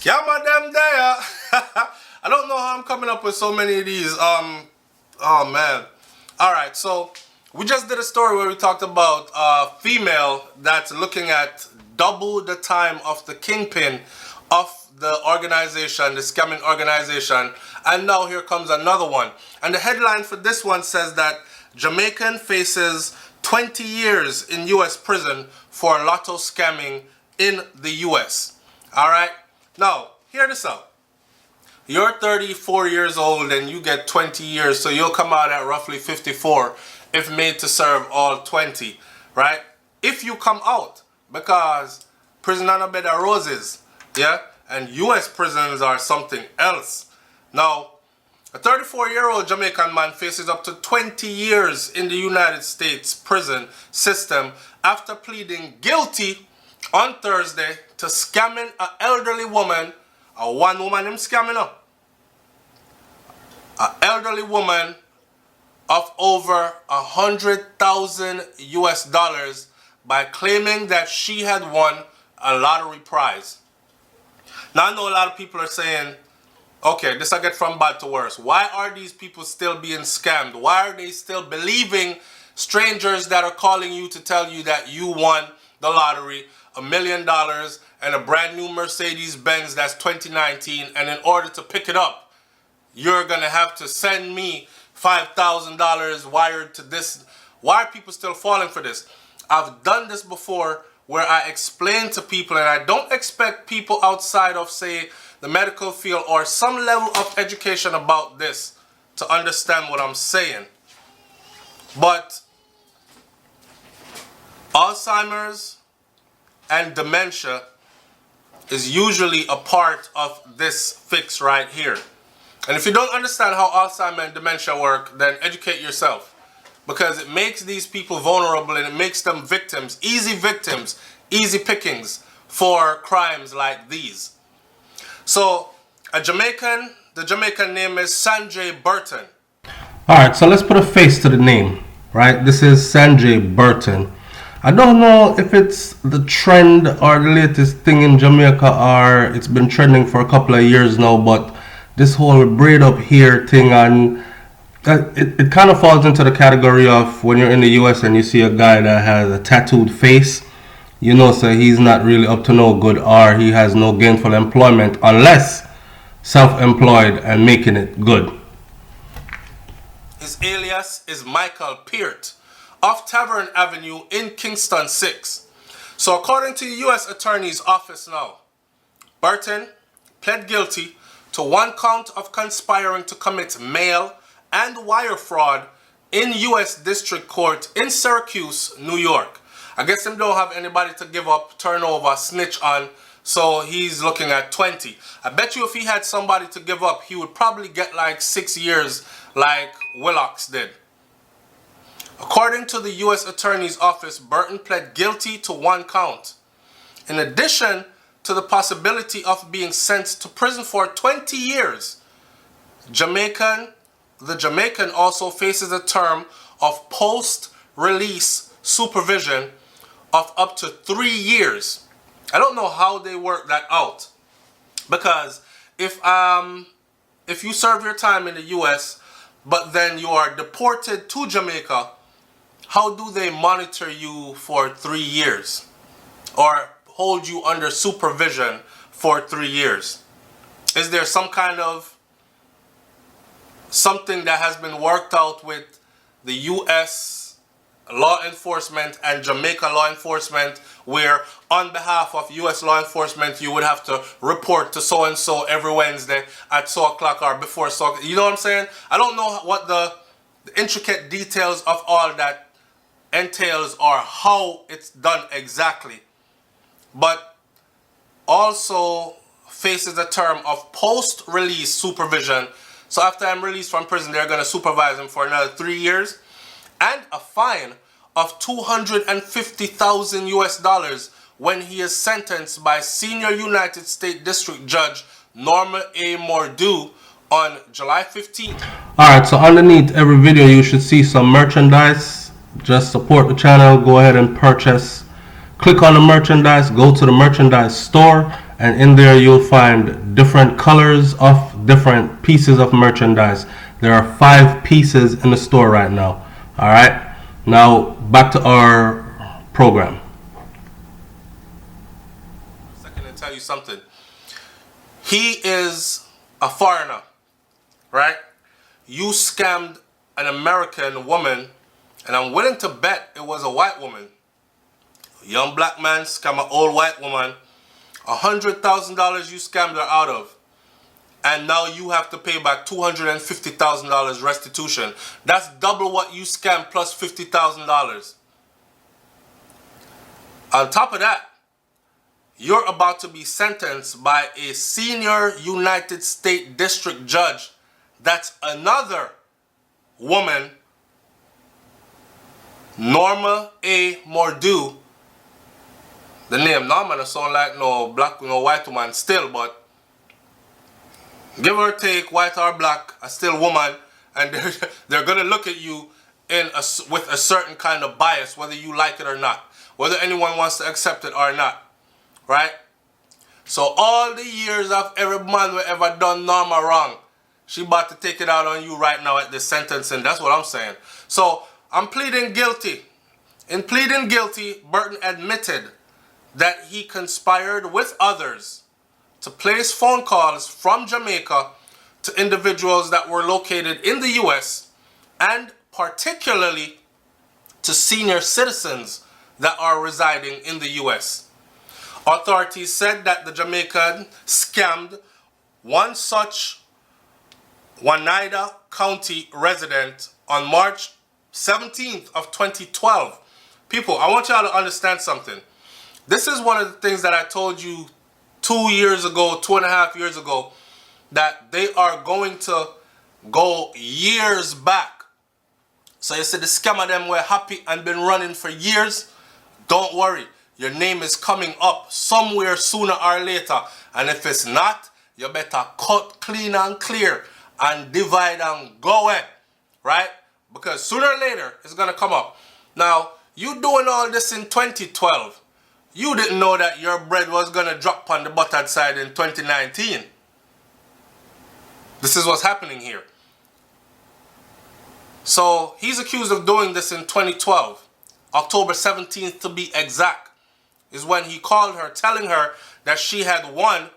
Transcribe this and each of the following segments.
Scammer them there. I don't know how I'm coming up with so many of these. Oh man. Alright, so we just did a story where we talked about a female that's looking at double the time of the kingpin of the organization, the scamming organization, and now here comes another one. And the headline for this one says that Jamaican faces 20 years in US prison for lotto scamming in the US. Alright, now hear this out. You're 34 years old and you get 20 years, so you'll come out at roughly 54 if made to serve all 20, right? If you come out, because prison on a bed of roses, yeah? And US prisons are something else. Now, a 34-year-old Jamaican man faces up to 20 years in the United States prison system after pleading guilty on Thursday to scamming an elderly woman. A one woman him scamming up. An elderly woman of over $100,000 US by claiming that she had won a lottery prize. Now I know a lot of people are saying, okay, this I get from bad to worse. Why are these people still being scammed? Why are they still believing strangers that are calling you to tell you that you won the lottery, $1 million and a brand new Mercedes Benz that's 2019, and in order to pick it up, you're gonna have to send me $5,000 wired to this? Why are people still falling for this? I've done this before where I explain to people, and I don't expect people outside of, say, the medical field or some level of education about this to understand what I'm saying. But Alzheimer's and dementia is usually a part of this fix right here. And if you don't understand how Alzheimer's and dementia work, then educate yourself. Because it makes these people vulnerable and it makes them victims, easy pickings for crimes like these. So, the Jamaican name is Sanjay Burton. Alright, so let's put a face to the name, right? This is Sanjay Burton. I don't know if it's the trend or the latest thing in Jamaica, or it's been trending for a couple of years now, but this whole braid up here thing, and it kind of falls into the category of when you're in the US and you see a guy that has a tattooed face, you know, so he's not really up to no good, or he has no gainful employment unless self-employed and making it good. His alias is Michael Peart of Tavern Avenue in Kingston 6. So according to the US Attorney's Office now, Burton pled guilty to one count of conspiring to commit mail and wire fraud in US District Court in Syracuse, New York. I guess him don't have anybody to give up, turn over, snitch on, so he's looking at 20. I bet you if he had somebody to give up, he would probably get like 6 years like Willocks did. According to the US Attorney's Office, Burton pled guilty to one count. In addition to the possibility of being sent to prison for 20 years, the Jamaican also faces a term of post-release supervision of up to 3 years. I don't know how they work that out, because if you serve your time in the US but then you are deported to Jamaica, how do they monitor you for 3 years or hold you under supervision for 3 years? Is there some kind of something that has been worked out with the US law enforcement and Jamaica law enforcement, where on behalf of US law enforcement you would have to report to so and so every Wednesday at so o'clock or before so, you know what I'm saying? I don't know what the intricate details of all that entails or how it's done exactly, but also faces a term of post-release supervision. So after I'm released from prison, they're going to supervise him for another 3 years, and a fine of $250,000 US when he is sentenced by Senior United States District Judge Norma A. Mordew on July 15th. Alright, so underneath every video you should see some merchandise. Just support the channel, go ahead and purchase. Click on the merchandise, go to the merchandise store, and in there you'll find different colors of different pieces of merchandise. There are 5 pieces in the store right now. All right, now back to our program. Second, to tell you something. He is a foreigner, right? You scammed an American woman, and I'm willing to bet it was a white woman. A young black man scam an old white woman. $100,000 you scammed her out of. And now you have to pay back $250,000 restitution. That's double what you scammed plus $50,000. On top of that, you're about to be sentenced by a senior United States District Judge. That's another woman, Norma A. Mordew. The name Norma doesn't sound like no black, no white woman still, but give or take, white or black, a still woman, and they're gonna look at you with a certain kind of bias, whether you like it or not, whether anyone wants to accept it or not, right? So all the years of every man who ever done Norma wrong, she about to take it out on you right now at this sentencing. That's what I'm saying. So I'm pleading guilty. In pleading guilty, Burton admitted that he conspired with others to place phone calls from Jamaica to individuals that were located in the US, and particularly to senior citizens that are residing in the US. Authorities said that the Jamaican scammed one such Oneida County resident on March 17th of 2012. People, I want y'all to understand something. This is one of the things that I told you 2 years ago, 2.5 years ago, that they are going to go years back. So you said the scammer them were happy and been running for years. Don't worry, your name is coming up somewhere sooner or later. And if it's not, you better cut clean and clear and divide and go away, right? Because sooner or later, it's going to come up. Now, you doing all this in 2012. You didn't know that your bread was going to drop on the buttered side in 2019. This is what's happening here. So, he's accused of doing this in 2012. October 17th to be exact, is when he called her, telling her that she had won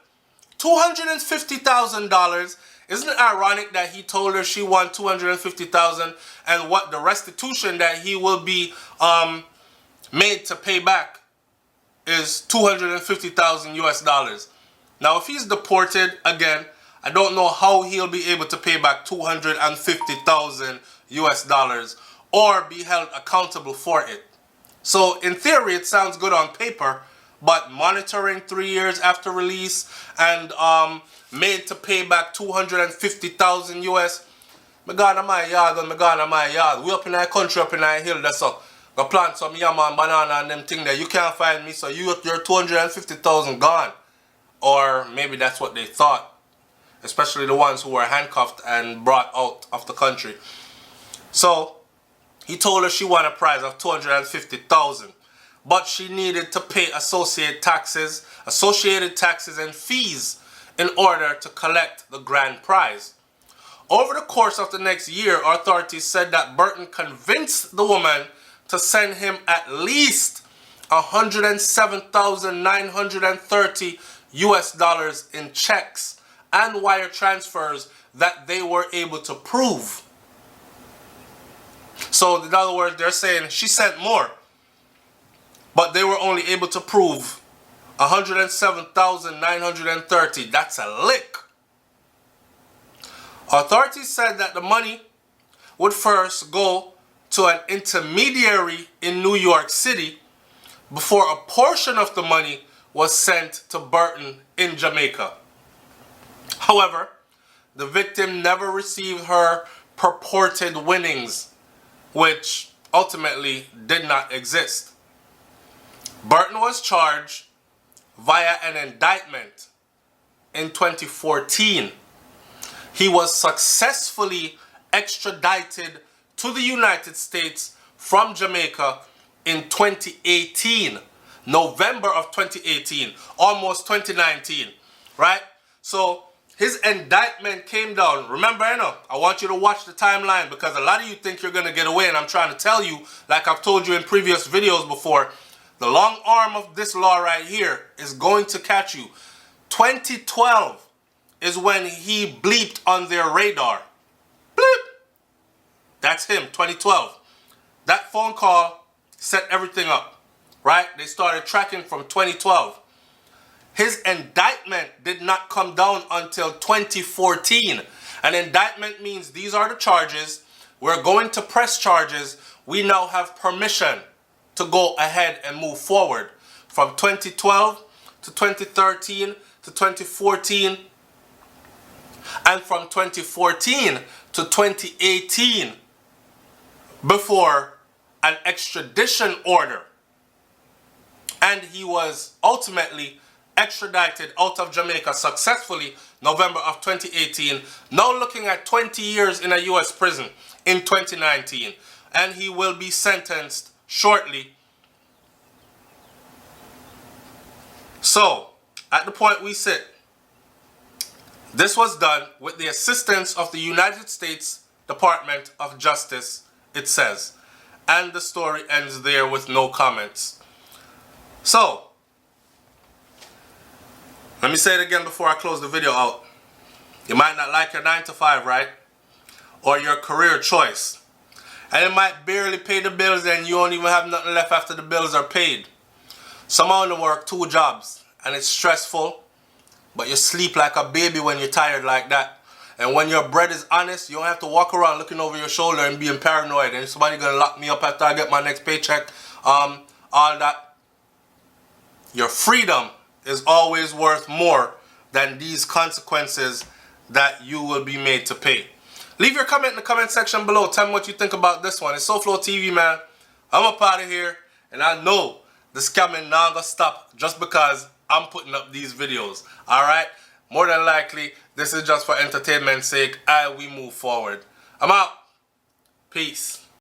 $250,000. Isn't it ironic that he told her she won $250,000 and what the restitution that he will be made to pay back is $250,000 US. Now, if he's deported again, I don't know how he'll be able to pay back $250,000 US or be held accountable for it. So in theory, it sounds good on paper, but monitoring 3 years after release and made to pay back $250,000 US. Me gone to my yard and me gone to my yard. We up in our country, up in our hill, that's all. Go plant some yam and banana and them thing there. You can't find me, so your 250,000 gone. Or maybe that's what they thought. Especially the ones who were handcuffed and brought out of the country. So he told her she won a prize of $250,000. But she needed to pay associated taxes and fees in order to collect the grand prize. Over the course of the next year, authorities said that Burton convinced the woman to send him at least $107,930 US in checks and wire transfers that they were able to prove. So in other words, they're saying she sent more, but they were only able to prove $107,930. That's a lick. Authorities said that the money would first go to an intermediary in New York City before a portion of the money was sent to Burton in Jamaica. However, the victim never received her purported winnings, which ultimately did not exist. Burton was charged via an indictment in 2014. He was successfully extradited to the United States from Jamaica in 2018. November of 2018, almost 2019, right? So his indictment came down. Remember, I want you to watch the timeline because a lot of you think you're going to get away, and I'm trying to tell you, like I've told you in previous videos before, the long arm of this law right here is going to catch you. 2012 is when he bleeped on their radar. Bleep! That's him, 2012. That phone call set everything up, right? They started tracking from 2012. His indictment did not come down until 2014. An indictment means these are the charges. We're going to press charges. We now have permission to go ahead and move forward. From 2012 to 2013 to 2014, and from 2014 to 2018 before an extradition order. And he was ultimately extradited out of Jamaica successfully November of 2018, now looking at 20 years in a US prison in 2019, and he will be sentenced shortly. So at the point we sit, this was done with the assistance of the United States Department of Justice, it says, and the story ends there with no comments. So let me say it again before I close the video out. You might not like your 9 to 5, right? Or your career choice. And it might barely pay the bills and you don't even have nothing left after the bills are paid. Some only work 2 jobs and it's stressful, but you sleep like a baby when you're tired like that. And when your bread is honest, you don't have to walk around looking over your shoulder and being paranoid. And somebody gonna lock me up after I get my next paycheck. All that. Your freedom is always worth more than these consequences that you will be made to pay. Leave your comment in the comment section below. Tell me what you think about this one. It's SouFLoTV, man. I'm up out of here, and I know the scamming not gonna stop just because I'm putting up these videos. Alright? More than likely, this is just for entertainment's sake, and we move forward. I'm out. Peace.